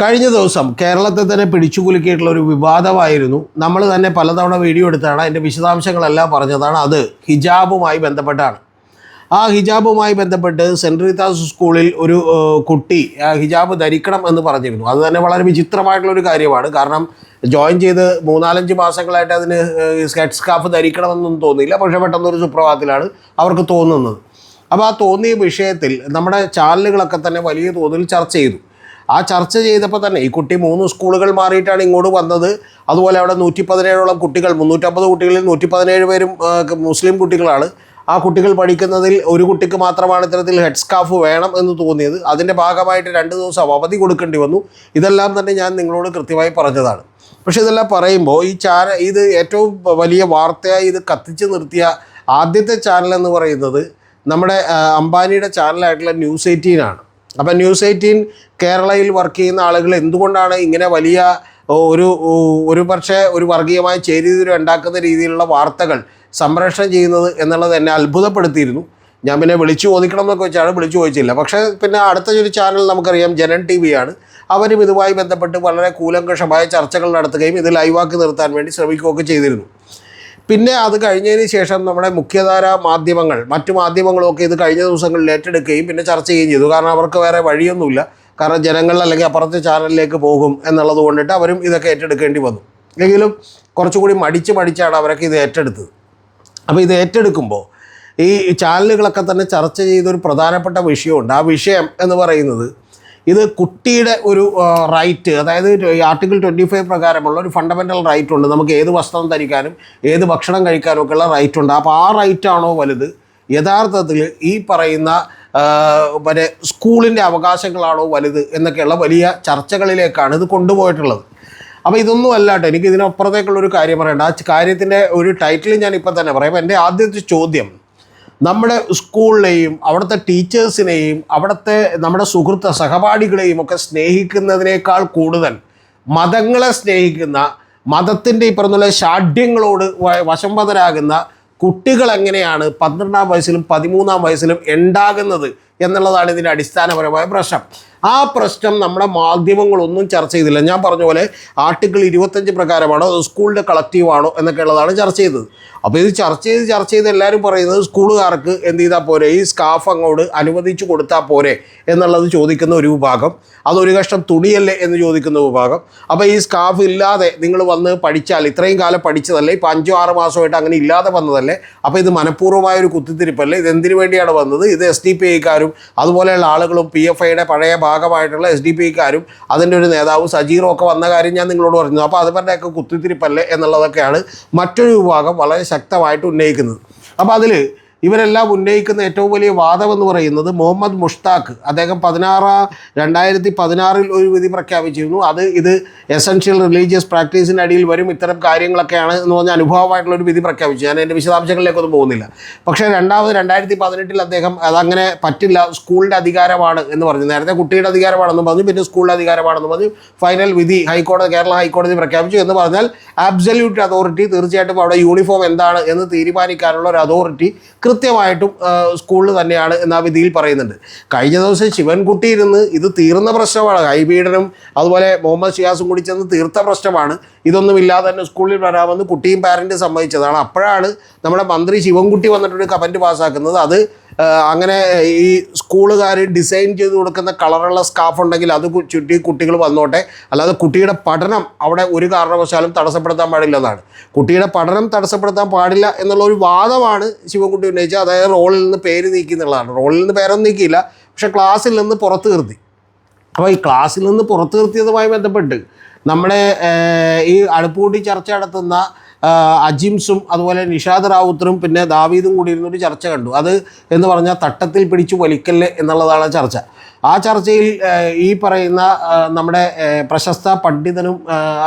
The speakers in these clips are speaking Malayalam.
കഴിഞ്ഞ ദിവസം കേരളത്തെ തന്നെ പിടിച്ചുകുലുക്കിയിട്ടുള്ള ഒരു വിവാദമായിരുന്നു. നമ്മൾ തന്നെ പലതവണ വീഡിയോ എടുത്താണ്, അതിൻ്റെ വിശദാംശങ്ങളെല്ലാം പറഞ്ഞതാണ്. അത് ഹിജാബുമായി ബന്ധപ്പെട്ടാണ്. ആ ഹിജാബുമായി ബന്ധപ്പെട്ട് സെൻറ്റ് റീത്താസ് സ്കൂളിൽ ഒരു കുട്ടി ഹിജാബ് ധരിക്കണം എന്ന് പറഞ്ഞിരുന്നു. അത് തന്നെ വളരെ വിചിത്രമായിട്ടുള്ളൊരു കാര്യമാണ്. കാരണം ജോയിൻ ചെയ്ത് 3-4 മാസങ്ങളായിട്ട് അതിന് ഹെഡ് സ്കാർഫ് ധരിക്കണമെന്നൊന്നും തോന്നിയില്ല. പക്ഷേ പെട്ടെന്നൊരു സുപ്രഭാതത്തിലാണ് അവർക്ക് തോന്നുന്നത്. അപ്പോൾ ആ തോന്നിയ വിഷയത്തിൽ നമ്മുടെ ചാനലുകളൊക്കെ തന്നെ വലിയ തോതിൽ ചർച്ച ചെയ്തു. ആ ചർച്ച ചെയ്തപ്പോൾ തന്നെ ഈ കുട്ടി 3 സ്കൂളുകൾ മാറിയിട്ടാണ് ഇങ്ങോട്ട് വന്നത്. അതുപോലെ അവിടെ 117ഓളം കുട്ടികൾ, 350 കുട്ടികളിൽ 117 പേരും മുസ്ലിം കുട്ടികളാണ്. ആ കുട്ടികൾ പഠിക്കുന്നതിൽ ഒരു കുട്ടിക്ക് മാത്രമാണ് ഇത്തരത്തിൽ ഹെഡ് സ്കാർഫ് വേണം എന്ന് തോന്നിയത്. അതിൻ്റെ ഭാഗമായിട്ട് 2 ദിവസം അവധി കൊടുക്കേണ്ടി വന്നു. ഇതെല്ലാം തന്നെ ഞാൻ നിങ്ങളോട് കൃത്യമായി പറഞ്ഞതാണ്. പക്ഷേ ഇതെല്ലാം പറയുമ്പോൾ ഇത് ഏറ്റവും വലിയ വാർത്തയായി ഇത് കത്തിച്ച് നിർത്തിയ ആദ്യത്തെ ചാനൽ എന്ന് പറയുന്നത് നമ്മുടെ അംബാനിയുടെ ചാനലായിട്ടുള്ള ന്യൂസ് 18 ആണ്. അപ്പം ന്യൂസ് 18 കേരളയിൽ വർക്ക് ചെയ്യുന്ന ആളുകൾ എന്തുകൊണ്ടാണ് ഇങ്ങനെ വലിയ ഒരു പക്ഷേ ഒരു വർഗീയമായ ചേരിതിരിവ് ഉണ്ടാക്കുന്ന രീതിയിലുള്ള വാർത്തകൾ സംപ്രേഷണം ചെയ്യുന്നത് എന്നുള്ളത് എന്നെ അത്ഭുതപ്പെടുത്തിയിരുന്നു. ഞാൻ പിന്നെ വിളിച്ചു ചോദിക്കണം എന്നൊക്കെ വെച്ചാണ്, വിളിച്ചു ചോദിച്ചില്ല. പക്ഷേ പിന്നെ അടുത്ത ഒരു ചാനൽ നമുക്കറിയാം, ജനൻ TV ആണ്. അവരും ഇതുമായി ബന്ധപ്പെട്ട് വളരെ കൂലങ്കഷമായ ചർച്ചകൾ നടത്തുകയും ഇത് ലൈവാക്കി നിർത്താൻ വേണ്ടി ശ്രമിക്കുകയൊക്കെ ചെയ്തിരുന്നു. പിന്നെ അത് കഴിഞ്ഞതിന് ശേഷം നമ്മുടെ മുഖ്യധാര മാധ്യമങ്ങൾ, മറ്റു മാധ്യമങ്ങളൊക്കെ ഇത് കഴിഞ്ഞ ദിവസങ്ങളിൽ ഏറ്റെടുക്കുകയും പിന്നെ ചർച്ച ചെയ്യുകയും ചെയ്തു. കാരണം അവർക്ക് വേറെ വഴിയൊന്നുമില്ല. കാരണം ജനങ്ങൾ അല്ലെങ്കിൽ അപ്പുറത്തെ ചാനലിലേക്ക് പോകും എന്നുള്ളത് കൊണ്ടിട്ട് അവരും ഇതൊക്കെ ഏറ്റെടുക്കേണ്ടി വന്നു. എങ്കിലും കുറച്ചുകൂടി മടിച്ചാണ് അവരൊക്കെ ഇത് ഏറ്റെടുത്തത്. അപ്പോൾ ഇത് ഏറ്റെടുക്കുമ്പോൾ ഈ ചാനലുകളൊക്കെ തന്നെ ചർച്ച ചെയ്തൊരു പ്രധാനപ്പെട്ട വിഷയമുണ്ട്. ആ വിഷയം എന്ന് പറയുന്നത് ഇത് കുട്ടിയുടെ ഒരു റൈറ്റ്, അതായത് ആർട്ടിക്കിൾ 25 പ്രകാരമുള്ള ഒരു ഫണ്ടമെൻ്റൽ റൈറ്റ് ഉണ്ട്. നമുക്ക് ഏത് വസ്ത്രം ധരിക്കാനും ഏത് ഭക്ഷണം കഴിക്കാനും ഒക്കെയുള്ള റൈറ്റ് ഉണ്ട്. അപ്പോൾ ആ റൈറ്റാണോ വലുത്, യഥാർത്ഥത്തിൽ ഈ പറയുന്ന മറ്റേ സ്കൂളിൻ്റെ അവകാശങ്ങളാണോ വലുത് എന്നൊക്കെയുള്ള വലിയ ചർച്ചകളിലേക്കാണ് ഇത് കൊണ്ടുപോയിട്ടുള്ളത്. അപ്പോൾ ഇതൊന്നും അല്ലാട്ടോ, എനിക്ക് ഇതിനപ്പുറത്തേക്കുള്ളൊരു കാര്യം പറയേണ്ട. ആ കാര്യത്തിൻ്റെ ഒരു ടൈറ്റിൽ ഞാൻ ഇപ്പം തന്നെ പറയാം. എൻ്റെ ആദ്യത്തെ ചോദ്യം, നമ്മുടെ സ്കൂളിനെയും അവിടുത്തെ ടീച്ചേഴ്സിനെയും അവിടുത്തെ നമ്മുടെ സഹപാഠികളെയും ഒക്കെ സ്നേഹിക്കുന്നതിനേക്കാൾ കൂടുതൽ മതങ്ങളെ സ്നേഹിക്കുന്ന, മതത്തിൻ്റെ ഈ പറഞ്ഞ ഷാഢ്യങ്ങളോട് വശംവദരാകുന്ന കുട്ടികൾ എങ്ങനെയാണ് 12-ാം വയസ്സിലും 13-ാം വയസ്സിലും ഉണ്ടാകുന്നത് എന്നുള്ളതാണ് ഇതിൻ്റെ അടിസ്ഥാനപരമായ പ്രശ്നം. ആ പ്രശ്നം നമ്മുടെ മാധ്യമങ്ങളൊന്നും ചർച്ച ചെയ്തില്ല. ഞാൻ പറഞ്ഞ പോലെ ആർട്ടിക്കിൾ 25 പ്രകാരമാണോ സ്കൂളിൻ്റെ കളക്റ്റീവാണോ എന്നൊക്കെയുള്ളതാണ് ചർച്ച ചെയ്തത്. അപ്പോൾ ഇത് ചർച്ച ചെയ്ത് എല്ലാവരും പറയുന്നത് സ്കൂളുകാർക്ക് എന്ത് ചെയ്താൽ പോരെ, ഈ സ്കാർഫ് അങ്ങോട്ട് അനുവദിച്ചു കൊടുത്താൽ പോരെ എന്നുള്ളത് ചോദിക്കുന്ന ഒരു വിഭാഗം, അതൊരു കഷ്ടം തുണിയല്ലേ എന്ന് ചോദിക്കുന്ന വിഭാഗം. അപ്പോൾ ഈ സ്കാർഫ് ഇല്ലാതെ നിങ്ങൾ വന്ന് പഠിച്ചാൽ, ഇത്രയും കാലം പഠിച്ചതല്ലേ, ഇപ്പോൾ 5-6 മാസമായിട്ട് അങ്ങനെ ഇല്ലാതെ വന്നതല്ലേ, അപ്പോൾ ഇത് മനഃപൂർവ്വമായൊരു കുത്തിത്തിരിപ്പല്ലേ, ഇത് എന്തിനു വേണ്ടിയാണ് വന്നത്, ഇത് SDPIക്കാരും അതുപോലെയുള്ള ആളുകളും PFIയുടെ പഴയ ഭാഗമായിട്ടുള്ള SDPIക്കാരും അതിൻ്റെ ഒരു നേതാവ് സജീറും ഒക്കെ വന്ന കാര്യം ഞാൻ നിങ്ങളോട് പറഞ്ഞു. അപ്പോൾ അതുപോലെയൊക്കെ കുത്തിത്തിരിപ്പല്ലേ എന്നുള്ളതൊക്കെയാണ് മറ്റൊരു വിഭാഗം വളരെ ശക്തമായിട്ട് ഉന്നയിക്കുന്നത്. അപ്പോൾ അതിൽ ഇവരെല്ലാം ഉന്നയിക്കുന്ന ഏറ്റവും വലിയ വാദമെന്ന് പറയുന്നത് മുഹമ്മദ് മുഷ്താഖ്, അദ്ദേഹം 2016 ഒരു വിധി പ്രഖ്യാപിച്ചിരുന്നു. ഇത് എസൻഷ്യൽ റിലീജിയസ് പ്രാക്ടീസിൻ്റെ അടിയിൽ വരും, ഇത്തരം കാര്യങ്ങളൊക്കെയാണ് എന്ന് പറഞ്ഞ അനുഭവമായിട്ടുള്ളൊരു വിധി പ്രഖ്യാപിച്ചു. ഞാൻ എൻ്റെ വിശദാംശങ്ങളിലേക്കൊന്നും പോകുന്നില്ല. പക്ഷേ 2018 അദ്ദേഹം അതങ്ങനെ പറ്റില്ല, സ്കൂളിൻ്റെ അധികാരമാണ് എന്ന് പറഞ്ഞു. നേരത്തെ കുട്ടിയുടെ അധികാരമാണെന്ന് പറഞ്ഞു, പിന്നെ സ്കൂളിൻ്റെ അധികാരമാണെന്ന് പറഞ്ഞു. ഫൈനൽ വിധി കേരള ഹൈക്കോടതി പ്രഖ്യാപിച്ചു. എന്ന് പറഞ്ഞാൽ ആബ്സല്യൂട്ട് അതോറിറ്റി, തീർച്ചയായിട്ടും അവിടെ യൂണിഫോം എന്താണ് എന്ന് തീരുമാനിക്കാനുള്ള ഒരു അതോറിറ്റി കൃത്യമായിട്ടും സ്കൂളിൽ തന്നെയാണ് എന്ന വിധിയിൽ പറയുന്നുണ്ട്. കഴിഞ്ഞ ദിവസം ശിവൻകുട്ടി ഇരുന്ന് ഇത് തീർന്ന പ്രശ്നമാണ്, ഹൈബീഡനും അതുപോലെ മുഹമ്മദ് ഷിയാസും കൂടി ചെന്ന് തീർത്ത പ്രശ്നമാണ്. ഇതൊന്നുമില്ലാതെ തന്നെ സ്കൂളിൽ വരാമെന്ന് കുട്ടിയും പാരൻറ്റും സമ്മതിച്ചതാണ്. അപ്പോഴാണ് നമ്മുടെ മന്ത്രി ശിവൻകുട്ടി വന്നിട്ടൊരു കമൻറ്റ് പാസ്സാക്കുന്നത്. അത് അങ്ങനെ ഈ സ്കൂളുകാർ ഡിസൈൻ ചെയ്ത് കൊടുക്കുന്ന കളറുള്ള സ്കാർഫ് ഉണ്ടെങ്കിൽ അത് ചുറ്റി കുട്ടികൾ വന്നോട്ടെ, അല്ലാതെ കുട്ടിയുടെ പഠനം അവിടെ ഒരു കാരണവശാലും തടസ്സപ്പെടുത്താൻ പാടില്ലെന്നാണ്. കുട്ടിയുടെ പഠനം തടസ്സപ്പെടുത്താൻ പാടില്ല എന്നുള്ള ഒരു വാദമാണ് ശിവൻകുട്ടി ഉന്നയിച്ചത്. അതായത് റോളിൽ നിന്ന് പേര് നീക്കി എന്നുള്ളതാണ്. റോളിൽ നിന്ന് പേരൊന്നും നീക്കിയില്ല, പക്ഷേ ക്ലാസ്സിൽ നിന്ന് പുറത്ത് നിർത്തി. അപ്പോൾ ഈ ക്ലാസ്സിൽ നിന്ന് പുറത്ത് നിർത്തിയതുമായി ബന്ധപ്പെട്ട് നമ്മുടെ ഈ അടുപ്പുകൂട്ടി ചർച്ച നടത്തുന്ന അജിംസും അതുപോലെ നിഷാദ് റാവുത്തറും പിന്നെ ദാവീദും കൂടി ഇരുന്നൊരു ചർച്ച കണ്ടു. അത് എന്ന് പറഞ്ഞാൽ തട്ടത്തിൽ പിടിച്ചു വലിക്കല്ലേ എന്നുള്ളതാണ് ചർച്ച. ആ ചർച്ചയിൽ ഈ പറയുന്ന നമ്മുടെ പ്രശസ്ത പണ്ഡിതനും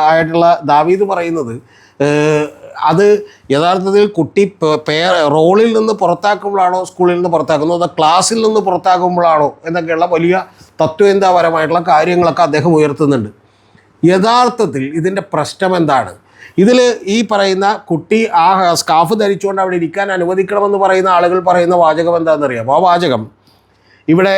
ആയിട്ടുള്ള ദാവീദ് പറയുന്നത്, അത് യഥാർത്ഥത്തിൽ കുട്ടി റോളിൽ നിന്ന് പുറത്താക്കുമ്പോഴാണോ സ്കൂളിൽ നിന്ന് പുറത്താക്കുന്നത്, അതോ ക്ലാസ്സിൽ നിന്ന് പുറത്താക്കുമ്പോഴാണോ എന്നൊക്കെയുള്ള വലിയ തത്വചിന്താപരമായിട്ടുള്ള കാര്യങ്ങളൊക്കെ അദ്ദേഹം ഉയർത്തുന്നുണ്ട്. യഥാർത്ഥത്തിൽ ഇതിൻ്റെ പ്രശ്നം എന്താണ്? ഇതിൽ ഈ പറയുന്ന കുട്ടി ആ സ്കാർഫ് ധരിച്ചുകൊണ്ട് അവിടെ ഇരിക്കാൻ അനുവദിക്കണമെന്ന് പറയുന്ന ആളുകൾ പറയുന്ന വാചകം എന്താണെന്നറിയാം. ആ വാചകം ഇവിടെ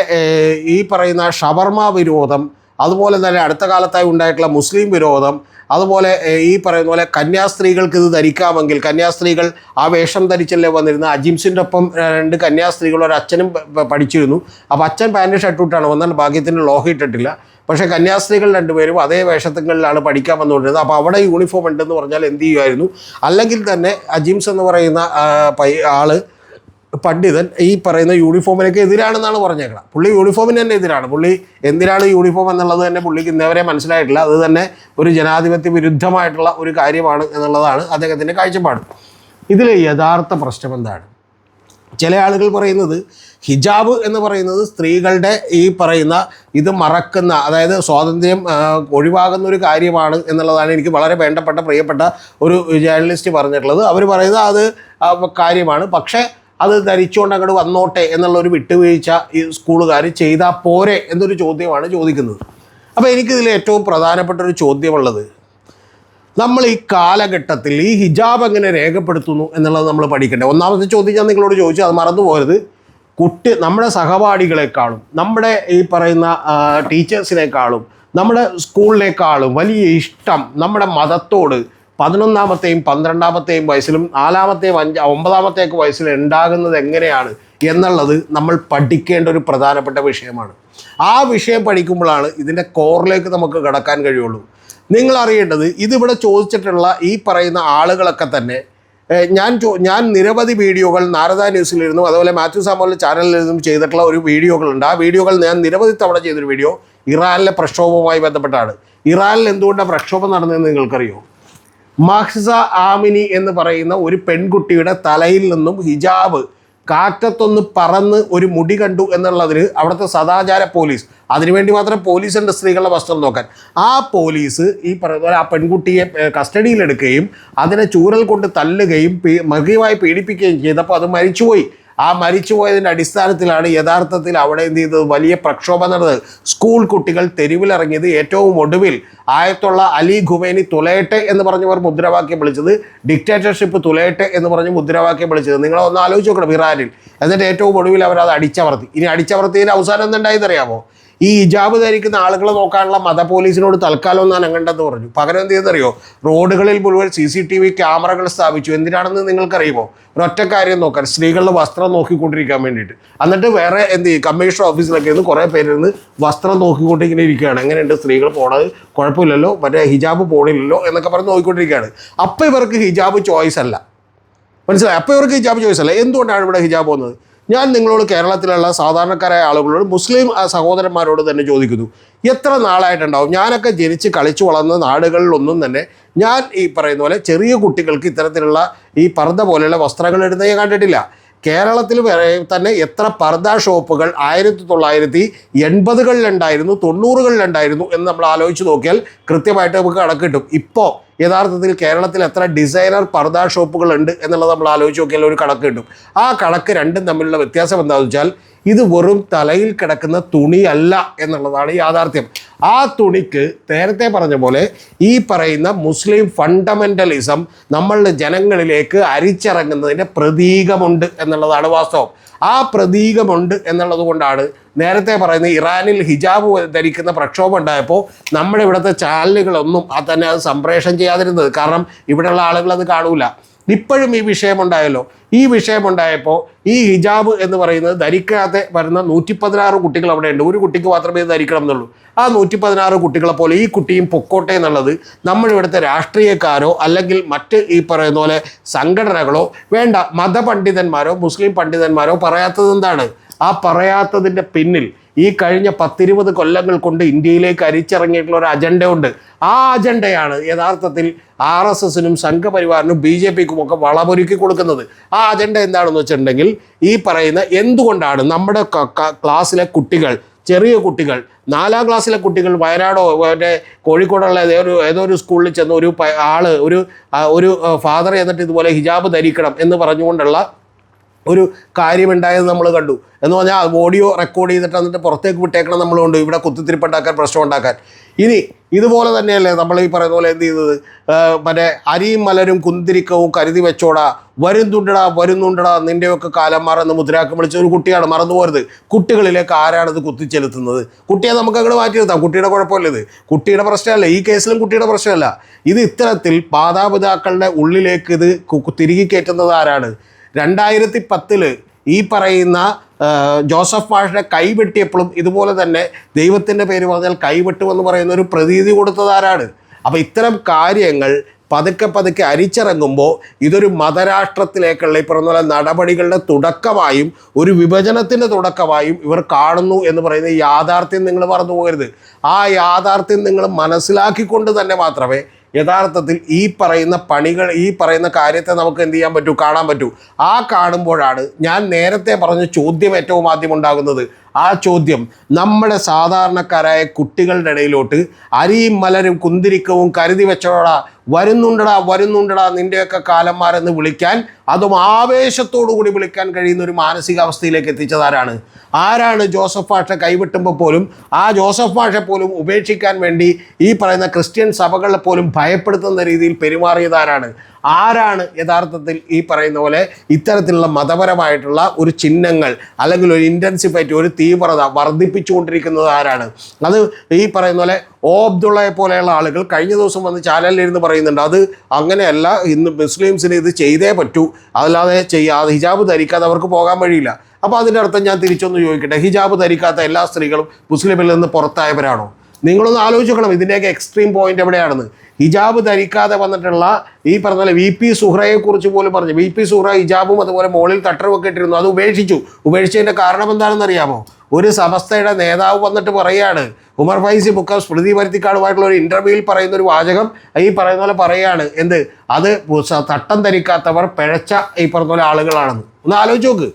ഈ പറയുന്ന ഷവർമ വിരോധം, അതുപോലെ തന്നെ അടുത്ത കാലത്തായി ഉണ്ടായിട്ടുള്ള മുസ്ലിം വിരോധം, അതുപോലെ ഈ പറയുന്ന പോലെ കന്യാസ്ത്രീകൾക്ക് ഇത് ധരിക്കാമെങ്കിൽ, കന്യാസ്ത്രീകൾ ആ വേഷം ധരിച്ചല്ലേ വന്നിരുന്നത്. അജിംസിൻ്റെ ഒപ്പം 2 കന്യാസ്ത്രീകൾ, ഒരു അച്ഛനും പഠിച്ചിരുന്നു. അപ്പോൾ അച്ഛൻ പാൻറ് ഷർട്ടിട്ടാണ് വന്നാൽ ഭാഗ്യത്തിന് ലോഹ ഇട്ടിട്ടില്ല. പക്ഷേ കന്യാസ്ത്രീകൾ 2 പേരും അതേ വേഷത്തുകളിലാണ് പഠിക്കാൻ വന്നുകൊണ്ടിരുന്നത്. അപ്പോൾ അവിടെ യൂണിഫോം ഉണ്ടെന്ന് പറഞ്ഞാൽ എന്ത് ചെയ്യുമായിരുന്നു? അല്ലെങ്കിൽ തന്നെ അജിംസ് എന്ന് പറയുന്ന ആള് പണ്ഡിതൻ ഈ പറയുന്ന യൂണിഫോമിനൊക്കെ എതിരാണെന്നാണ് പറഞ്ഞേക്കണം. പുള്ളി യൂണിഫോമിന് തന്നെ എതിരാണ്. പുള്ളി എന്തിനാണ് യൂണിഫോം എന്നുള്ളത് തന്നെ പുള്ളിക്ക് ഇന്നേവരെ മനസ്സിലായിട്ടില്ല. അത് തന്നെ ഒരു ജനാധിപത്യ വിരുദ്ധമായിട്ടുള്ള ഒരു കാര്യമാണ് എന്നുള്ളതാണ് അദ്ദേഹത്തിൻ്റെ കാഴ്ചപ്പാട്. ഇതിൽ യഥാർത്ഥ പ്രശ്നം എന്താണ്? ചില ആളുകൾ പറയുന്നത് ഹിജാബ് എന്ന് പറയുന്നത് സ്ത്രീകളുടെ ഈ പറയുന്ന ഇത് മറക്കുന്ന, അതായത് സ്വാതന്ത്ര്യം ഒഴിവാകുന്ന ഒരു കാര്യമാണ് എന്നുള്ളതാണ് എനിക്ക് വളരെ വേണ്ടപ്പെട്ട പ്രിയപ്പെട്ട ഒരു ജേർണലിസ്റ്റ് പറഞ്ഞിട്ടുള്ളത്. അവർ പറയുന്നത് അത് കാര്യമാണ്, പക്ഷേ അത് ധരിച്ചുകൊണ്ട് അങ്ങോട്ട് വന്നോട്ടെ എന്നുള്ളൊരു വിട്ടുവീഴ്ച ഈ സ്കൂളുകാർ ചെയ്താൽ പോരെ എന്നൊരു ചോദ്യമാണ് ചോദിക്കുന്നത്. അപ്പോൾ എനിക്കിതിൽ ഏറ്റവും പ്രധാനപ്പെട്ട ഒരു ചോദ്യമുള്ളത്, നമ്മൾ ഈ കാലഘട്ടത്തിൽ ഈ ഹിജാബ് എങ്ങനെ രേഖപ്പെടുത്തുന്നു എന്നുള്ളത് നമ്മൾ പഠിക്കണ്ടേ. ഒന്നാമത്തെ ചോദ്യം ഞാൻ നിങ്ങളോട് ചോദിച്ചു, അത് മറന്നു പോകരുത്. നമ്മുടെ സഹപാഠികളെക്കാളും, നമ്മുടെ ഈ പറയുന്ന ടീച്ചേഴ്സിനേക്കാളും, നമ്മുടെ സ്കൂളിനേക്കാളും വലിയ ഇഷ്ടം നമ്മുടെ മതത്തോട് 11ാമത്തെയും 12ാമത്തെയും വയസ്സിലും 4ാമത്തെയും 9ാമത്തെയൊക്കെ വയസ്സിൽ ഉണ്ടാകുന്നത് എങ്ങനെയാണ് എന്നുള്ളത് നമ്മൾ പഠിക്കേണ്ട ഒരു പ്രധാനപ്പെട്ട വിഷയമാണ്. ആ വിഷയം പഠിക്കുമ്പോഴാണ് ഇതിൻ്റെ കോറിലേക്ക് നമുക്ക് കടക്കാൻ കഴിയുള്ളൂ. നിങ്ങൾ അറിയേണ്ടത്, ഇതിവിടെ ചോദിച്ചിട്ടുള്ള ഈ പറയുന്ന ആളുകളൊക്കെ തന്നെ ഞാൻ നിരവധി വീഡിയോകൾ നാരദ ന്യൂസിലിരുന്നും അതുപോലെ മാത്യു സാമുവൽ ചാനലിലിരുന്നും ചെയ്തിട്ടുള്ള ഒരു വീഡിയോകളുണ്ട്. ആ വീഡിയോകൾ ഞാൻ നിരവധി തവണ ചെയ്തൊരു വീഡിയോ ഇറാനിലെ പ്രക്ഷോഭവുമായി ബന്ധപ്പെട്ടാണ്. ഇറാനിൽ എന്തുകൊണ്ടാണ് പ്രക്ഷോഭം നടന്നതെന്ന് നിങ്ങൾക്കറിയോ? മഹ്സ ആമിനി എന്ന് പറയുന്ന ഒരു പെൺകുട്ടിയുടെ തലയിൽ നിന്നും ഹിജാബ് കാറ്റത്തൊന്ന് പറന്ന് ഒരു മുടി കണ്ടു എന്നുള്ളതിന് അവിടുത്തെ സദാചാര പോലീസ്, അതിനുവേണ്ടി മാത്രം പോലീസുണ്ട് സ്ത്രീകളുടെ വസ്ത്രം നോക്കാൻ. ആ പോലീസ് ഈ പറയുന്ന പോലെ ആ പെൺകുട്ടിയെ കസ്റ്റഡിയിലെടുക്കുകയും അതിനെ ചൂരൽ കൊണ്ട് തല്ലുകയും മൃഗീയമായി പീഡിപ്പിക്കുകയും ചെയ്തപ്പോൾ അത് മരിച്ചുപോയി. ആ മരിച്ചുപോയതിൻ്റെ അടിസ്ഥാനത്തിലാണ് യഥാർത്ഥത്തിൽ അവിടെ എന്ത് ചെയ്തത്? വലിയ പ്രക്ഷോഭം നടന്നത്. സ്കൂൾ കുട്ടികൾ തെരുവിലിറങ്ങിയത്. ഏറ്റവും ഒടുവിൽ ആയത്തുള്ള അലി ഖുമൈനി തുലയട്ടെ എന്ന് പറഞ്ഞവർ മുദ്രാവാക്യം വിളിച്ചത്, ഡിക്റ്റേറ്റർഷിപ്പ് തുലയട്ടെ എന്ന് പറഞ്ഞ് മുദ്രാവാക്യം വിളിച്ചത്. നിങ്ങളൊന്ന് ആലോചിച്ച് നോക്കണം ഇറാനിൽ. എന്നിട്ട് ഏറ്റവും ഒടുവിൽ അവരത് അടിച്ചമർത്തി. ഇനി അടിച്ചമർത്തിയതിൻ്റെ അവസാനം എന്തുണ്ടായെന്നറിയാമോ? ഈ ഹിജാബ് ധരിക്കുന്ന ആളുകളെ നോക്കാനുള്ള മത പോലീസിനോട് തൽക്കാലം ഞാൻ അങ്ങണ്ടെന്ന് പറഞ്ഞു. പകരം എന്ത് ചെയ്തെന്നറിയോ? റോഡുകളിൽ മുഴുവൻ CCTV ക്യാമറകൾ സ്ഥാപിച്ചു. എന്തിനാണെന്ന് നിങ്ങൾക്കറിയുമോ? ഒരൊറ്റ കാര്യം നോക്കാൻ, സ്ത്രീകളുടെ വസ്ത്രം നോക്കിക്കൊണ്ടിരിക്കാൻ വേണ്ടിയിട്ട്. എന്നിട്ട് വേറെ എന്ത് ചെയ്യും, കമ്മീഷണർ ഓഫീസിലൊക്കെ ഇരുന്ന് കുറേ പേരിരുന്ന് വസ്ത്രം നോക്കിക്കൊണ്ടിരിങ്ങനെ ഇരിക്കുകയാണ്. എങ്ങനെയുണ്ട് സ്ത്രീകൾ പോണത്, കുഴപ്പമില്ലല്ലോ, മറ്റേ ഹിജാബ് പോണില്ലല്ലോ എന്നൊക്കെ പറഞ്ഞ് നോക്കിക്കൊണ്ടിരിക്കുകയാണ്. അപ്പോൾ ഇവർക്ക് ഹിജാബ് ചോയ്സ് അല്ല. മനസ്സിലായി? അപ്പോൾ ഇവർക്ക് ഹിജാബ് ചോയ്സ് അല്ല. എന്തുകൊണ്ടാണ് ഇവിടെ ഹിജാബ് പോകുന്നത്? ഞാൻ നിങ്ങളോട്, കേരളത്തിലുള്ള സാധാരണക്കാരായ ആളുകളോട്, മുസ്ലിം സഹോദരന്മാരോട് തന്നെ ചോദിക്കുന്നു, എത്ര നാളായിട്ടുണ്ടാവും? ഞാനൊക്കെ ജനിച്ച് കളിച്ചു വളർന്ന നാടുകളിലൊന്നും തന്നെ ഞാൻ ഈ പറയുന്ന പോലെ ചെറിയ കുട്ടികൾക്ക് ഇത്തരത്തിലുള്ള ഈ പർദ്ദ പോലെയുള്ള വസ്ത്രങ്ങൾ ഇടുന്നത് ഞാൻ കണ്ടിട്ടില്ല. കേരളത്തിൽ തന്നെ എത്ര പർദ്ദ ഷോപ്പുകൾ 1980കളിലുണ്ടായിരുന്നു, 90കളിലുണ്ടായിരുന്നു എന്ന് നമ്മൾ ആലോചിച്ച് നോക്കിയാൽ കൃത്യമായിട്ട് നമുക്ക് കണക്ക് കിട്ടും. ഇപ്പോൾ യഥാർത്ഥത്തിൽ കേരളത്തിൽ എത്ര ഡിസൈനർ പർദ്ദ ഷോപ്പുകളുണ്ട് എന്നുള്ളത് നമ്മൾ ആലോചിച്ച് നോക്കിയാൽ ഒരു കണക്ക് കിട്ടും. ആ കണക്ക് രണ്ടും തമ്മിലുള്ള വ്യത്യാസം എന്താണെന്ന് വെച്ചാൽ, ഇത് വെറും തലയിൽ കിടക്കുന്ന തുണിയല്ല എന്നുള്ളതാണ് യാഥാർത്ഥ്യം. ആ തുണിക്ക് നേരത്തെ പറഞ്ഞ പോലെ ഈ പറയുന്ന മുസ്ലിം ഫണ്ടമെൻ്റലിസം നമ്മളുടെ ജനങ്ങളിലേക്ക് അരിച്ചിറങ്ങുന്നതിൻ്റെ പ്രതീകമുണ്ട് എന്നുള്ളതാണ് വാസ്തവം. ആ പ്രതീകമുണ്ട് എന്നുള്ളത് കൊണ്ടാണ് നേരത്തെ പറയുന്ന ഇറാനിൽ ഹിജാബ് ധരിക്കുന്ന പ്രക്ഷോഭം ഉണ്ടായപ്പോൾ നമ്മുടെ ഇവിടുത്തെ ചാനലുകളൊന്നും തന്നെ അത് സംപ്രേഷണം ചെയ്യാതിരുന്നത്. കാരണം ഇവിടെയുള്ള ആളുകൾ അത് കാണൂല. ഇപ്പോഴും ഈ വിഷയമുണ്ടായല്ലോ. ഈ വിഷയമുണ്ടായപ്പോൾ ഈ ഹിജാബ് എന്ന് പറയുന്നത് ധരിക്കാതെ വരുന്ന 116 കുട്ടികൾ അവിടെ ഉണ്ട്. ഒരു കുട്ടിക്ക് മാത്രമേ ഇത് ധരിക്കണം എന്നുള്ളൂ. ആ 116 കുട്ടികളെ പോലെ ഈ കുട്ടിയും പൊക്കോട്ടെ എന്നുള്ളത് നമ്മളിവിടുത്തെ രാഷ്ട്രീയക്കാരോ അല്ലെങ്കിൽ മറ്റ് ഈ പറയുന്ന പോലെ സംഘടനകളോ വേണ്ട മതപണ്ഡിതന്മാരോ മുസ്ലിം പണ്ഡിതന്മാരോ പറയാത്തത് എന്താണ്? ആ പറയാത്തതിൻ്റെ പിന്നിൽ ഈ കഴിഞ്ഞ 10-20 കൊല്ലങ്ങൾ കൊണ്ട് ഇന്ത്യയിലേക്ക് അരിച്ചിറങ്ങിയിട്ടുള്ള ഒരു അജണ്ട ഉണ്ട്. ആ അജണ്ടയാണ് യഥാർത്ഥത്തിൽ RSSനും സംഘപരിവാറിനും BJPക്കും ഒക്കെ വളമൊരുക്കി കൊടുക്കുന്നത്. ആ അജണ്ട എന്താണെന്ന് വെച്ചിട്ടുണ്ടെങ്കിൽ, ഈ പറയുന്ന എന്തുകൊണ്ടാണ് നമ്മുടെ ക്ലാസ്സിലെ കുട്ടികൾ, ചെറിയ കുട്ടികൾ, 4ാം ക്ലാസ്സിലെ കുട്ടികൾ വയനാടോ മറ്റേ കോഴിക്കോടുള്ള ഏതോ ഒരു സ്കൂളിൽ ചെന്ന് ഒരു ഫാദർ എന്നിട്ട് ഇതുപോലെ ഹിജാബ് ധരിക്കണം എന്ന് പറഞ്ഞുകൊണ്ടുള്ള ഒരു കാര്യമുണ്ടായത് നമ്മൾ കണ്ടു. എന്ന് പറഞ്ഞാൽ ഓഡിയോ റെക്കോർഡ് ചെയ്തിട്ട് എന്നിട്ട് പുറത്തേക്ക് വിട്ടേക്കണം നമ്മളുണ്ട് ഇവിടെ കുത്തിത്തിരിപ്പുണ്ടാക്കാൻ, പ്രശ്നം ഉണ്ടാക്കാൻ. ഇനി ഇതുപോലെ തന്നെയല്ലേ നമ്മൾ ഈ പറയുന്ന പോലെ എന്ത് ചെയ്തത്, മറ്റേ അരിയും മലരും കുന്തിരിക്കവും കരുതി വെച്ചോടാ വരുന്നുണ്ടടാ നിൻ്റെയൊക്കെ കാലം മാറെന്ന് മുദ്രാക്കം വിളിച്ച ഒരു കുട്ടിയാണ്, മറന്നു പോരുത്. കുട്ടികളിലേക്ക് ആരാണിത് കുത്തിച്ചെലുത്തുന്നത്? കുട്ടിയെ നമുക്ക് അങ്ങോട്ട് മാറ്റി നിർത്താം, കുട്ടിയുടെ കുഴപ്പമില്ല, ഇത് കുട്ടിയുടെ പ്രശ്നമല്ല, ഈ കേസിലും കുട്ടിയുടെ പ്രശ്നമല്ല. ഇത് ഇത്തരത്തിൽ മാതാപിതാക്കളുടെ ഉള്ളിലേക്ക് ഇത് തിരികെ കയറ്റുന്നത് ആരാണ്? 2010 ഈ പറയുന്ന ജോസഫ് മാഷിനെ കൈവെട്ടിയപ്പോഴും ഇതുപോലെ തന്നെ ദൈവത്തിൻ്റെ പേര് പറഞ്ഞാൽ കൈവെട്ടുമെന്ന് പറയുന്ന ഒരു പ്രതീതി കൊടുത്തത് ആരാണ്? അപ്പോൾ ഇത്തരം കാര്യങ്ങൾ പതുക്കെ അരിച്ചിറങ്ങുമ്പോൾ ഇതൊരു മതരാഷ്ട്രത്തിലേക്കുള്ള ഈ പറഞ്ഞ പോലെ നടപടികളുടെ തുടക്കമായും ഒരു വിഭജനത്തിൻ്റെ തുടക്കമായും ഇവർ കാണുന്നു എന്ന് പറയുന്ന യാഥാർത്ഥ്യം നിങ്ങൾ മറന്നു പോകരുത്. ആ യാഥാർത്ഥ്യം നിങ്ങൾ മനസ്സിലാക്കിക്കൊണ്ട് തന്നെ മാത്രമേ യഥാർത്ഥത്തിൽ ഈ പറയുന്ന കാര്യത്തെ നമുക്ക് എന്ത് ചെയ്യാൻ പറ്റൂ, കാണാൻ പറ്റൂ. ആ കാണുമ്പോഴാണ് ഞാൻ നേരത്തെ പറഞ്ഞ ചോദ്യം ഏറ്റവും ആദ്യം ഉണ്ടാകുന്നത്. ആ ചോദ്യം നമ്മുടെ സാധാരണക്കാരായ കുട്ടികളുടെ ഇടയിലോട്ട് അരിയും മലരും കുന്തിരിക്കവും കരുതി വെച്ചോടാ വരുന്നുണ്ടടാ നിൻ്റെയൊക്കെ കാലം മാരെന്ന് വിളിക്കാൻ, അതും ആവേശത്തോടു കൂടി വിളിക്കാൻ കഴിയുന്ന ഒരു മാനസികാവസ്ഥയിലേക്ക് എത്തിച്ചതാരാണ്? ജോസഫ് മാഷെ കൈവിട്ടുമ്പോൾ പോലും ആ ജോസഫ് മാഷെ പോലും ഉപേക്ഷിക്കാൻ വേണ്ടി ഈ പറയുന്ന ക്രിസ്ത്യൻ സഭകളെ പോലും ഭയപ്പെടുത്തുന്ന രീതിയിൽ പെരുമാറിയതാരാണ്? യഥാർത്ഥത്തിൽ ഈ പറയുന്ന പോലെ ഇത്തരത്തിലുള്ള മതപരമായിട്ടുള്ള ഒരു ചിഹ്നങ്ങൾ അല്ലെങ്കിൽ ഒരു ഇൻറ്റൻസിഫൈറ്റ്, ഒരു തീവ്രത വർദ്ധിപ്പിച്ചുകൊണ്ടിരിക്കുന്നത് ആരാണ്? അത് ഈ പറയുന്ന പോലെ അബ്ദുള്ളയെ പോലെയുള്ള ആളുകൾ കഴിഞ്ഞ ദിവസം വന്ന് ചാനലിലിരുന്ന് പറയുന്നുണ്ട്, അത് അങ്ങനെയല്ല, ഇന്ന് മുസ്ലിംസിന് ഇത് ചെയ്തേ പറ്റൂ, അല്ലാതെ ഹിജാബ് ധരിക്കാതെ അവർക്ക് പോകാൻ വഴിയില്ല. അപ്പോൾ അതിൻ്റെ അർത്ഥം ഞാൻ തിരിച്ചൊന്ന് ചോദിക്കട്ടെ, ഹിജാബ് ധരിക്കാത്ത എല്ലാ സ്ത്രീകളും മുസ്ലിമിൽ നിന്ന് പുറത്തായവരാണോ? നിങ്ങളൊന്ന് ആലോചിക്കണം ഇതിൻ്റെയൊക്കെ എക്സ്ട്രീം പോയിന്റ് എവിടെയാണെന്ന്. ഹിജാബ് ധരിക്കാതെ വന്നിട്ടുള്ള ഈ പറഞ്ഞ പോലെ VP സുഹ്റയെക്കുറിച്ച് പോലും പറഞ്ഞു. VP സുഹ്റ ഹിജാബും അതുപോലെ മുകളിൽ തട്ടറുമൊക്കെ ഇട്ടിരുന്നു, അത് ഉപേക്ഷിച്ചതിൻ്റെ കാരണം എന്താണെന്ന് അറിയാമോ? ഒരു സമസ്തയുടെ നേതാവ് വന്നിട്ട് പറയുകയാണ്, ഉമർ ഫൈസി മുക്കം സ്മൃതി പരുത്തിക്കാടുമായിട്ടുള്ള ഒരു ഇൻ്റർവ്യൂവിൽ പറയുന്ന ഒരു വാചകം ഈ പറയുന്ന പോലെ പറയുകയാണ്, അത് തട്ടം ധരിക്കാത്തവർ പിഴച്ച ഈ പറഞ്ഞ പോലെ ആളുകളാണെന്ന്. ഒന്ന് ആലോചിച്ച് നോക്ക്.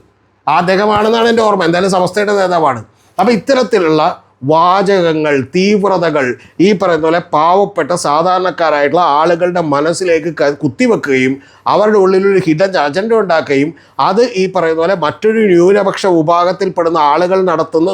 അദ്ദേഹമാണെന്നാണ് എൻ്റെ ഓർമ്മ, എന്തായാലും സമസ്തയുടെ നേതാവാണ്. അപ്പോൾ ഇത്തരത്തിലുള്ള വാചകങ്ങൾ, തീവ്രതകൾ ഈ പറയുന്ന പോലെ പാവപ്പെട്ട സാധാരണക്കാരായിട്ടുള്ള ആളുകളുടെ മനസ്സിലേക്ക് കുത്തിവെക്കുകയും അവരുടെ ഉള്ളിലൊരു ഹിഡൻ അജണ്ട ഉണ്ടാക്കുകയും അത് ഈ പറയുന്ന പോലെ മറ്റൊരു ന്യൂനപക്ഷ വിഭാഗത്തിൽപ്പെടുന്ന ആളുകൾ നടത്തുന്ന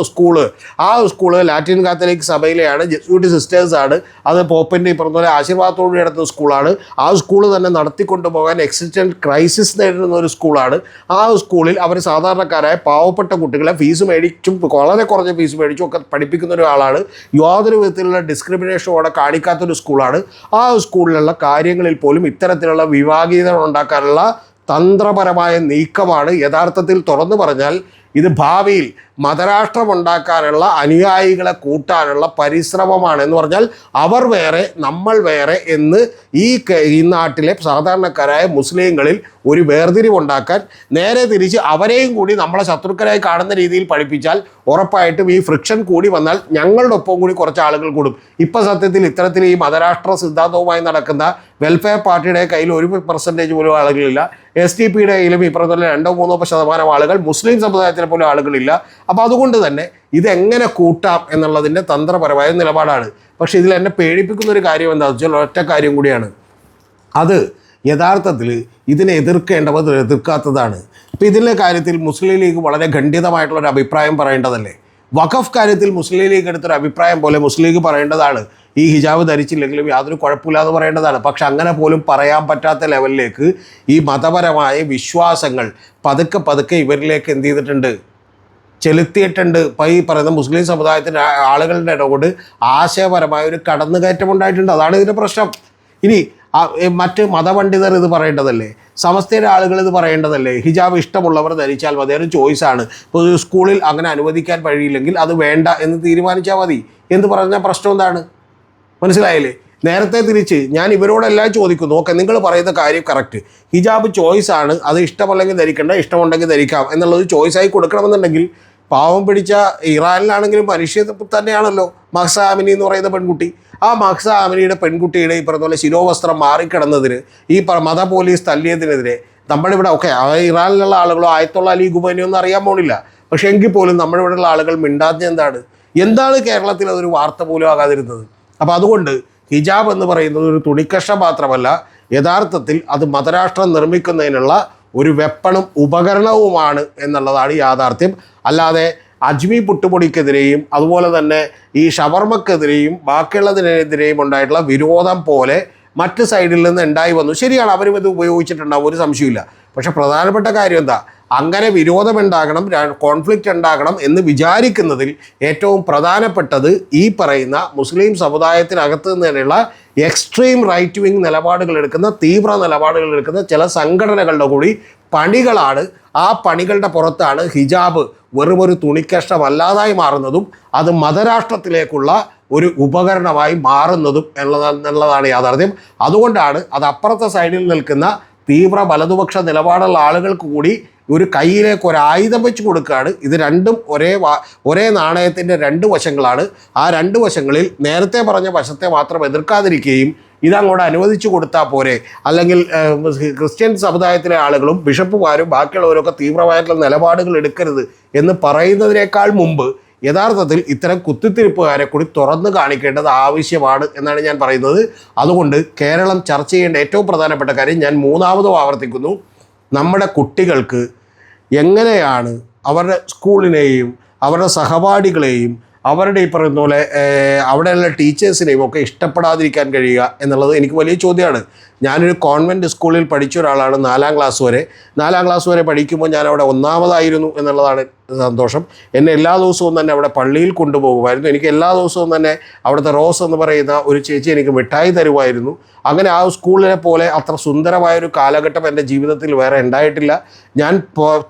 ആ സ്കൂള് ലാറ്റിൻ കാത്തലിക് സഭയിലെയാണ്, ജെസ്യൂട്ട് സിസ്റ്റേഴ്സാണ്, അത് പോപ്പിൻ്റെ ഈ പറഞ്ഞ പോലെ ആശീർവാദത്തോടെ നടത്തുന്ന സ്കൂളാണ്. ആ സ്കൂൾ തന്നെ നടത്തിക്കൊണ്ടു പോകാൻ എക്സിസ്റ്റൻറ്റ് ക്രൈസിസ് നേരിടുന്ന ഒരു സ്കൂളാണ്. ആ സ്കൂളിൽ അവർ സാധാരണക്കാരായ പാവപ്പെട്ട കുട്ടികളെ ഫീസ് മേടിച്ചും വളരെ കുറഞ്ഞ ഫീസ് മേടിച്ചും ഒക്കെ പഠിപ്പിക്കുന്ന ഒരാളാണ്. യാതൊരു വിധത്തിലുള്ള ഡിസ്ക്രിമിനേഷനോടെ കാണിക്കാത്തൊരു സ്കൂളാണ്. ആ സ്കൂളിലുള്ള കാര്യങ്ങളിൽ പോലും ഇത്തരത്തിലുള്ള വിഭാഗീയത ഉണ്ടാക്കാനുള്ള തന്ത്രപരമായ നീക്കമാണ്. യഥാർത്ഥത്തിൽ തുറന്നു പറഞ്ഞാൽ ഇത് ഭാവിയിൽ മതരാഷ്ട്രമുണ്ടാക്കാനുള്ള അനുയായികളെ കൂട്ടാനുള്ള പരിശ്രമമാണ്. എന്ന് പറഞ്ഞാൽ അവർ വേറെ നമ്മൾ വേറെ എന്ന് ഈ നാട്ടിലെ സാധാരണക്കാരായ മുസ്ലിങ്ങളിൽ ഒരു വേർതിരിവുണ്ടാക്കാൻ, നേരെ തിരിച്ച് അവരെയും കൂടി നമ്മളെ ശത്രുക്കളായി കാണുന്ന രീതിയിൽ പഠിപ്പിച്ചാൽ ഉറപ്പായിട്ടും ഈ ഫ്രിക്ഷൻ കൂടി വന്നാൽ ഞങ്ങളുടെ ഒപ്പം കൂടി കുറച്ച് ആളുകൾ കൂടും. ഇപ്പം സത്യത്തിൽ ഇത്തരത്തിൽ ഈ മതരാഷ്ട്ര സിദ്ധാന്തവുമായി നടക്കുന്ന വെൽഫെയർ പാർട്ടിയുടെ കയ്യിൽ 1% പോലും ആളുകളില്ല. SDP-യുടെ കയ്യിലും ഈ പറഞ്ഞ 2-3% ആളുകൾ, മുസ്ലിം സമുദായത്തിലെ പോലും ആളുകളില്ല. അപ്പോൾ അതുകൊണ്ട് തന്നെ ഇതെങ്ങനെ കൂട്ടാം എന്നുള്ളതിൻ്റെ തന്ത്രപരമായ നിലപാടാണ്. പക്ഷേ ഇതിൽ എന്നെ പേടിപ്പിക്കുന്ന ഒരു കാര്യം എന്താണെന്ന് വെച്ചാൽ ഒറ്റ കാര്യം കൂടിയാണ്. അത് യഥാർത്ഥത്തിൽ ഇതിനെ എതിർക്കാത്തതാണ്. ഇപ്പോൾ ഇതിൻ്റെ കാര്യത്തിൽ മുസ്ലിം ലീഗ് വളരെ ഖണ്ഡിതമായിട്ടുള്ളൊരു അഭിപ്രായം പറയേണ്ടതല്ലേ? വഖഫ് കാര്യത്തിൽ മുസ്ലിം ലീഗ് എടുത്തൊരു അഭിപ്രായം പോലെ മുസ്ലിം ലീഗ് പറയേണ്ടതാണ്, ഈ ഹിജാബ് ധരിച്ചില്ലെങ്കിലും യാതൊരു കുഴപ്പമില്ലാതെ പറയേണ്ടതാണ്. പക്ഷെ അങ്ങനെ പോലും പറയാൻ പറ്റാത്ത ലെവലിലേക്ക് ഈ മതപരമായ വിശ്വാസങ്ങൾ പതുക്കെ ഇവരിലേക്ക് എന്ത് ചെയ്തിട്ടുണ്ട്, ചെലുത്തിയിട്ടുണ്ട്. ഇപ്പോൾ ഈ പറയുന്ന മുസ്ലിം സമുദായത്തിൻ്റെ ആളുകളുടെ ഇടകൊണ്ട് ആശയപരമായ ഒരു കടന്നുകയറ്റം ഉണ്ടായിട്ടുണ്ട്. അതാണ് ഇതിൻ്റെ പ്രശ്നം. ഇനി മറ്റ് മതപണ്ഡിതർ ഇത് പറയേണ്ടതല്ലേ? സമസ്തയുടെ ആളുകൾ ഇത് പറയേണ്ടതല്ലേ? ഹിജാബ് ഇഷ്ടമുള്ളവർ ധരിച്ചാൽ മതി, അതൊരു ചോയ്സാണ്. ഇപ്പോൾ സ്കൂളിൽ അങ്ങനെ അനുവദിക്കാൻ കഴിയില്ലെങ്കിൽ അത് വേണ്ട എന്ന് തീരുമാനിച്ചാൽ മതി എന്ന് പറഞ്ഞാൽ പ്രശ്നം എന്താണ്? മനസ്സിലായില്ലേ? നേരത്തെ തിരിച്ച് ഞാൻ ഇവരോടെല്ലാം ചോദിക്കുന്നു, ഓക്കെ നിങ്ങൾ പറയുന്ന കാര്യം കറക്റ്റ്, ഹിജാബ് ചോയ്സാണ്, അത് ഇഷ്ടമല്ലെങ്കിൽ ധരിക്കേണ്ട, ഇഷ്ടമുണ്ടെങ്കിൽ ധരിക്കാം എന്നുള്ളത് ചോയ്സായി കൊടുക്കണമെന്നുണ്ടെങ്കിൽ പാവം പിടിച്ച ഇറാനിലാണെങ്കിലും മനുഷ്യ തന്നെയാണല്ലോ മഹ്സ ആമിനി എന്ന് പറയുന്ന പെൺകുട്ടി. ആ മഹ്സ ആമിനിയുടെ പെൺകുട്ടിയുടെ ഈ പറഞ്ഞ പോലെ ശിരോവസ്ത്രം മാറിക്കിടന്നതിന്, ഈ മത പോലീസ് തല്ലിയതിനെതിരെ നമ്മളിവിടെ ഇറാനിലുള്ള ആളുകളോ ആയത്തുള്ള അലി ഖുമൈനിയോ ഒന്നും അറിയാൻ പോണില്ല. പക്ഷേ എങ്കിൽ പോലും നമ്മുടെ ഇവിടെയുള്ള ആളുകൾ മിണ്ടാത്ത എന്താണ് കേരളത്തിൽ അതൊരു വാർത്ത പോലും ആകാതിരുന്നത്? അപ്പോൾ അതുകൊണ്ട് ഹിജാബ് എന്ന് പറയുന്നത് ഒരു തുണിക്കഷ്ണം മാത്രമല്ല, യഥാർത്ഥത്തിൽ അത് മതരാഷ്ട്രം നിർമ്മിക്കുന്നതിനുള്ള ഒരു വെപ്പണും ഉപകരണവുമാണ് എന്നുള്ളതാണ് യാഥാർത്ഥ്യം. അല്ലാതെ അജ്മി പുട്ടുപൊടിക്കെതിരെയും അതുപോലെ തന്നെ ഈ ഷവർമ്മക്കെതിരെയും ബാക്കിയുള്ളതിനെതിരെയും ഉണ്ടായിട്ടുള്ള വിരോധം പോലെ മറ്റ് സൈഡിൽ നിന്ന് ഉണ്ടായി വന്നു. ശരിയാണ്, അവരും ഇത് ഉപയോഗിച്ചിട്ടുണ്ടാവും, ഒരു സംശയമില്ല. പക്ഷെ പ്രധാനപ്പെട്ട കാര്യം എന്താ, അങ്ങനെ വിരോധമുണ്ടാകണം, കോൺഫ്ലിക്റ്റ് ഉണ്ടാകണം എന്ന് വിചാരിക്കുന്നതിൽ ഏറ്റവും പ്രധാനപ്പെട്ടത് ഈ പറയുന്ന മുസ്ലിം സമുദായത്തിനകത്ത് തന്നെയുള്ള എക്സ്ട്രീം റൈറ്റ് വിങ് നിലപാടുകൾ എടുക്കുന്ന, തീവ്ര നിലപാടുകൾ എടുക്കുന്ന ചില സംഘടനകളുടെ കൂടി പണികളാണ്. ആ പണികളുടെ പുറത്താണ് ഹിജാബ് വെറും ഒരു തുണിക്കഷ്ടമല്ലാതായി മാറുന്നതും അത് മതരാഷ്ട്രത്തിലേക്കുള്ള ഒരു ഉപകരണമായി മാറുന്നതും എന്നുള്ളതാണ് യാഥാർത്ഥ്യം. അതുകൊണ്ടാണ് അത് അപ്പുറത്തെ സൈഡിൽ നിൽക്കുന്ന തീവ്ര വലതുപക്ഷ നിലപാടുള്ള ആളുകൾക്ക് കൂടി ഒരു കയ്യിലേക്ക് ഒരു ആയുധം വെച്ച് കൊടുക്കുകയാണ്. ഇത് രണ്ടും ഒരേ നാണയത്തിൻ്റെ രണ്ട് വശങ്ങളാണ്. ആ രണ്ട് വശങ്ങളിൽ നേരത്തെ പറഞ്ഞ വശത്തെ മാത്രം എതിർക്കാതിരിക്കുകയും ഇതങ്ങോട്ട് അനുവദിച്ചു കൊടുത്താൽ പോരെ, അല്ലെങ്കിൽ ക്രിസ്ത്യൻ സമുദായത്തിലെ ആളുകളും ബിഷപ്പുമാരും ബാക്കിയുള്ളവരൊക്കെ തീവ്രമായിട്ടുള്ള നിലപാടുകൾ എടുക്കരുത് എന്ന് പറയുന്നതിനേക്കാൾ മുമ്പ് യഥാർത്ഥത്തിൽ ഇത്തരം കുത്തിത്തിരിപ്പുകാരെ കൂടി തുറന്നു കാണിക്കേണ്ടത് ആവശ്യമാണ് എന്നാണ് ഞാൻ പറയുന്നത്. അതുകൊണ്ട് കേരളം ചർച്ച ചെയ്യേണ്ട ഏറ്റവും പ്രധാനപ്പെട്ട കാര്യം ഞാൻ മൂന്നാമതും ആവർത്തിക്കുന്നു, നമ്മുടെ കുട്ടികൾക്ക് എങ്ങനെയാണ് അവരുടെ സ്കൂളിനെയും അവരുടെ സഹപാഠികളെയും അവരുടെ ഈ പറയുന്ന പോലെ അവിടെയുള്ള ടീച്ചേഴ്സിനെയും ഒക്കെ ഇഷ്ടപ്പെടാതിരിക്കാൻ കഴിയുക എന്നുള്ളത് എനിക്ക് വലിയ ചോദ്യമാണ്. ഞാനൊരു കോൺവെൻറ്റ് സ്കൂളിൽ പഠിച്ച ഒരാളാണ്. 4ാം ക്ലാസ് വരെ പഠിക്കുമ്പോൾ ഞാൻ അവിടെ ഒന്നാമതായിരുന്നു എന്നുള്ളതാണ് സന്തോഷം. എന്നെ എല്ലാ ദിവസവും തന്നെ അവിടെ പള്ളിയിൽ കൊണ്ടുപോകുമായിരുന്നു. എനിക്ക് എല്ലാ ദിവസവും തന്നെ അവിടുത്തെ റോസ് എന്ന് പറയുന്ന ഒരു ചേച്ചി എനിക്ക് മിഠായി തരുമായിരുന്നു. അങ്ങനെ ആ സ്കൂളിനെ പോലെ അത്ര സുന്ദരമായൊരു കാലഘട്ടം എൻ്റെ ജീവിതത്തിൽ വേറെ ഉണ്ടായിട്ടില്ല. ഞാൻ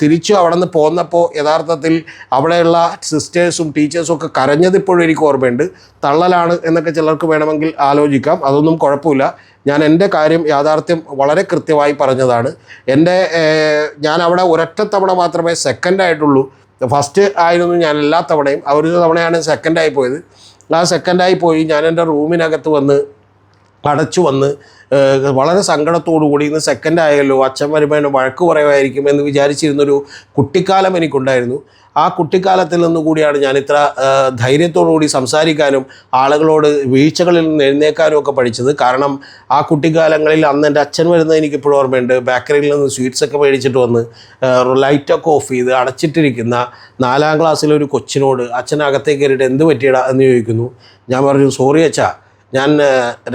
തിരിച്ചു അവിടെ നിന്ന് പോന്നപ്പോൾ യഥാർത്ഥത്തിൽ അവിടെയുള്ള സിസ്റ്റേഴ്സും ടീച്ചേഴ്സും ഒക്കെ കരഞ്ഞതിപ്പോഴും എനിക്ക് ഓർമ്മയുണ്ട്. തള്ളലാണ് എന്നൊക്കെ ചിലർക്ക് വേണമെങ്കിൽ ആലോചിക്കാം, അതൊന്നും കുഴപ്പമില്ല. ഞാൻ എൻ്റെ കാര്യം യാഥാർത്ഥ്യം വളരെ കൃത്യമായി പറഞ്ഞതാണ്. ഞാൻ അവിടെ ഒരൊറ്റ തവണ മാത്രമേ സെക്കൻഡായിട്ടുള്ളൂ. ഫസ്റ്റ് ആയിരുന്നു ഞാൻ എല്ലാ തവണയും. ഒരു തവണയാണ് സെക്കൻഡായി പോയത്. ആ സെക്കൻഡായി പോയി ഞാൻ എൻ്റെ റൂമിനകത്ത് വന്ന് അടച്ചു വന്ന് വളരെ സങ്കടത്തോടു കൂടി ഇന്ന് സെക്കൻഡായല്ലോ, അച്ഛൻ വരുമ്പോൾ വഴക്ക് പറയുമായിരിക്കും എന്ന് വിചാരിച്ചിരുന്നൊരു കുട്ടിക്കാലം എനിക്കുണ്ടായിരുന്നു. ആ കുട്ടിക്കാലത്തിൽ നിന്ന് കൂടിയാണ് ഞാൻ ഇത്ര ധൈര്യത്തോടുകൂടി സംസാരിക്കാനും ആളുകളോട് വീഴ്ചകളിൽ നിന്ന് എഴുന്നേക്കാനും ഒക്കെ പഠിച്ചത്. കാരണം ആ കുട്ടിക്കാലങ്ങളിൽ അന്ന് എൻ്റെ അച്ഛൻ വരുന്നത് എനിക്കിപ്പോഴും ഓർമ്മയുണ്ട്. ബേക്കറിയിൽ നിന്ന് സ്വീറ്റ്സൊക്കെ മേടിച്ചിട്ട് വന്ന് ലൈറ്റൊക്കെ ഓഫ് ചെയ്ത് അടച്ചിട്ടിരിക്കുന്ന 4ാം ക്ലാസ്സിലൊരു കൊച്ചിനോട് അച്ഛൻ അകത്തേക്ക് കയറിയിട്ട് എന്ത് പറ്റിയടാ എന്ന് ചോദിക്കുന്നു. ഞാൻ പറഞ്ഞു, സോറി അച്ഛാ, ഞാൻ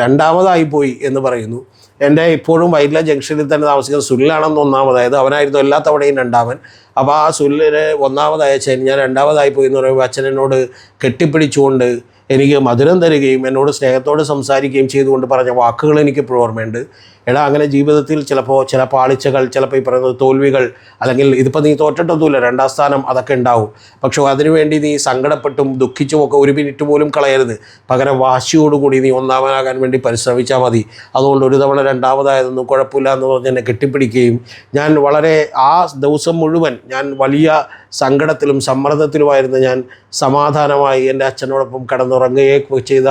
2ാമതായി പോയി എന്ന് പറയുന്നു. എൻ്റെ ഇപ്പോഴും വൈറ്റ്ല ജംഗ്ഷനിൽ തന്നെ താമസിക്കുന്ന സുനിലാണെന്ന് 1ാമതായത്. അവനായിരുന്നു എല്ലാ തവണയും 2ാമൻ. അപ്പോൾ ആ സുനിലിന് 1ാമതായ അച്ഛൻ ഞാൻ 2ാമതായി പോയി എന്ന് പറയുമ്പോൾ അച്ഛൻ എന്നോട് കെട്ടിപ്പിടിച്ചുകൊണ്ട് എനിക്ക് മധുരം തരികയും എന്നോട് സ്നേഹത്തോട് സംസാരിക്കുകയും ചെയ്തുകൊണ്ട് പറഞ്ഞ വാക്കുകൾ എനിക്കിപ്പോഴും ഓർമ്മയുണ്ട്. എടാ, അങ്ങനെ ജീവിതത്തിൽ ചില പാളിച്ചകൾ, ചിലപ്പോൾ ഈ പറയുന്നത് തോൽവികൾ, അല്ലെങ്കിൽ ഇതിപ്പോൾ നീ തോറ്റിട്ടൊന്നുമില്ല, 2ാം സ്ഥാനം അതൊക്കെ ഉണ്ടാവും. പക്ഷേ അതിനുവേണ്ടി നീ സങ്കടപ്പെട്ടും ദുഃഖിച്ചുമൊക്കെ ഒരു മിനിറ്റ് പോലും കളയരുത്. പകരം വാശിയോടുകൂടി നീ 1ാമനാകാൻ വേണ്ടി പരിശ്രമിച്ചാൽ മതി. അതുകൊണ്ട് ഒരു തവണ 2ാമതായതൊന്നും കുഴപ്പമില്ല എന്ന് പറഞ്ഞ് എന്നെ കെട്ടിപ്പിടിക്കുകയും ഞാൻ വളരെ ആ ദിവസം മുഴുവൻ ഞാൻ വലിയ സങ്കടത്തിലും സമ്മർദ്ദത്തിലുമായിരുന്നു. ഞാൻ സമാധാനമായി എൻ്റെ അച്ഛനോടൊപ്പം കിടന്നുറങ്ങുകയൊക്കെ ചെയ്ത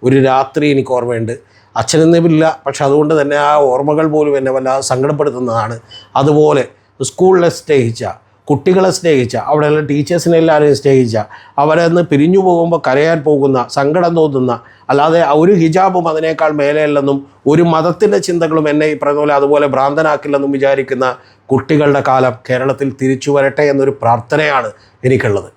ഒരു രാത്രി എനിക്ക് ഓർമ്മയുണ്ട്. അച്ഛനെന്നില്ല, പക്ഷെ അതുകൊണ്ട് തന്നെ ആ ഓർമ്മകൾ പോലും എന്നെ വല്ലാതെ സങ്കടപ്പെടുത്തുന്നതാണ്. അതുപോലെ സ്കൂളിനെ സ്നേഹിച്ച, കുട്ടികളെ സ്നേഹിച്ച, അവിടെയുള്ള ടീച്ചേഴ്സിനെ എല്ലാവരെയും സ്നേഹിച്ച, അവരെ നിന്ന് പിരിഞ്ഞു പോകുമ്പോൾ കരയാൻ പോകുന്ന, സങ്കടം തോന്നുന്ന, അല്ലാതെ ഒരു ഹിജാബും അതിനേക്കാൾ മേലെയല്ലെന്നും ഒരു മതത്തിൻ്റെ ചിന്തകളും എന്നെ ഈ പറഞ്ഞ പോലെ അതുപോലെ ഭ്രാന്തനാക്കില്ലെന്നും വിചാരിക്കുന്ന കുട്ടികളുടെ കാലം കേരളത്തിൽ തിരിച്ചു വരട്ടെ എന്നൊരു പ്രാർത്ഥനയാണ് എനിക്കുള്ളത്.